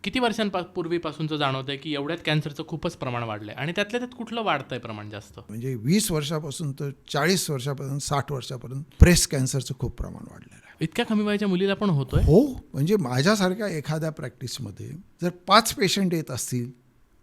किती वर्षांपूर्वीपासूनचं जाणवतंय की एवढ्यात कॅन्सरचं खूपच प्रमाण वाढलंय आणि त्यातल्या त्यात कुठलं वाढतंय प्रमाण जास्त? म्हणजे 20 वर्षापासून तर 40 वर्षापासून 60 वर्षापर्यंत ब्रेस्ट कॅन्सरचं खूप प्रमाण वाढलेलं आहे. इतक्या कमी वयाच्या मुलीला पण होतोय? हो, म्हणजे माझ्यासारख्या एखाद्या प्रॅक्टिसमध्ये जर 5 पेशंट येत असतील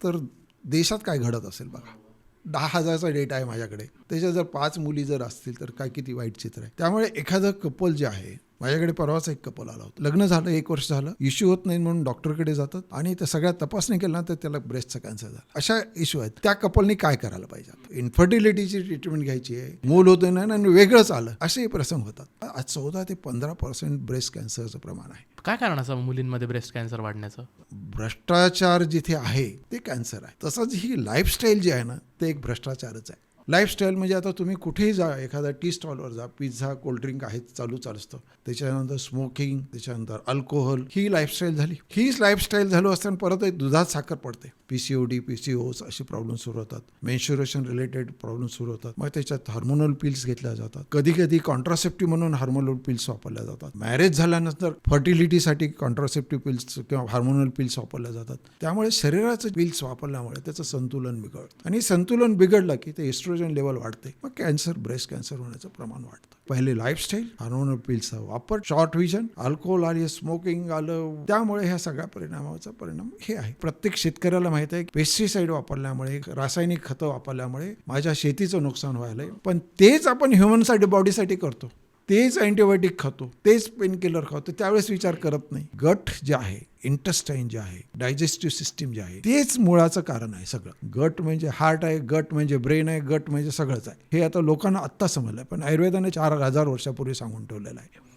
तर देशात काय घडत असेल बघा. 10,000चा डेटा आहे माझ्याकडे. त्याच्यात जर 5 मुली जर असतील तर काय किती वाईट चित्र आहे. त्यामुळे एखादं कपल जे आहे, माझ्याकडे परवाच एक कपल आला होता. लग्न झालं, 1 वर्ष झालं, इश्यू होत नाही म्हणून डॉक्टरकडे जातात आणि त्या सगळ्या तपासणी केल्या तर त्याला ब्रेस्टचा कॅन्सर झाला. अशा इश्यू आहेत. त्या कपलनी काय करायला पाहिजे? इन्फर्टिलिटीची ट्रीटमेंट घ्यायची आहे, मूल होतं नाही आणि वेगळंच आलं, असेही प्रसंग होतात. आज 14 ते 15% ब्रेस्ट कॅन्सरचं प्रमाण आहे. काय कारण असं मुलींमध्ये ब्रेस्ट कॅन्सर वाढण्याचं? भ्रष्टाचार जिथे आहे ते कॅन्सर आहे. तसंच ही लाईफस्टाईल जी आहे ना, ते एक भ्रष्टाचारच आहे. लाईफस्टाईल म्हणजे आता तुम्ही कुठेही जा, एखादा टी स्टॉलवर जा, पिझ्झा, कोल्ड्रिंक आहेत चालूच असतं. त्याच्यानंतर स्मोकिंग, त्याच्यानंतर अल्कोहोल, ही लाईफस्टाईल झाली. हीच लाईफस्टाईल झालो असताना परत एक दुधात साखर पडते. PCOD, PCOS असे प्रॉब्लेम सुरू होतात. मेन्स्युरेशन रिलेटेड प्रॉब्लेम सुरू होतात. मग त्याच्यात हार्मोनल पिल्स घेतल्या जातात. कधी कधी कॉन्ट्रासेप्टिव्ह म्हणून हार्मोनल पिल्स वापरल्या जातात. मॅरेज झाल्यानंतर फर्टिलिटीसाठी कॉन्ट्रासेप्टिव्ह पिल्स किंवा हार्मोनल पिल्स वापरल्या जातात. त्यामुळे शरीराचं पिल्स वापरल्यामुळे त्याचं संतुलन बिघडतं आणि संतुलन बिघडलं की ते एस्ट्रोजन लेवल वाढते. मग कॅन्सर, ब्रेस्ट कॅन्सर होण्याचं प्रमाण वाढतं. पहिले लाईफस्टाईल, हार्मोनल पिल्सचा वापर, शॉर्ट व्हिजन, अल्कोहोल आली, स्मोकिंग आलं, त्यामुळे ह्या सगळ्या परिणामाचा परिणाम हे आहे. प्रत्येक शेतकऱ्याला माहिती आहे पेस्टिसाइड वापरल्यामुळे, रासायनिक खतं वापरल्यामुळे माझ्या शेतीचं नुकसान व्हायलंय. पण तेच आपण ह्युमनसाठी, बॉडीसाठी करतो. तेच अँटीबायोटिक खातो, तेच पेन किलर खातो, त्यावेळेस विचार करत नाही. गट जे आहे, इंटेस्टाईन जे आहे, डायजेस्टिव्ह सिस्टीम जे आहे, तेच मुळाचं कारण आहे सगळं. गट म्हणजे हार्ट आहे, गट म्हणजे ब्रेन आहे, गट म्हणजे सगळंच आहे. हे आता लोकांना आत्ता समजलं, पण आयुर्वेदाने 4,000 वर्षापूर्वी सांगून ठेवलेलं आहे.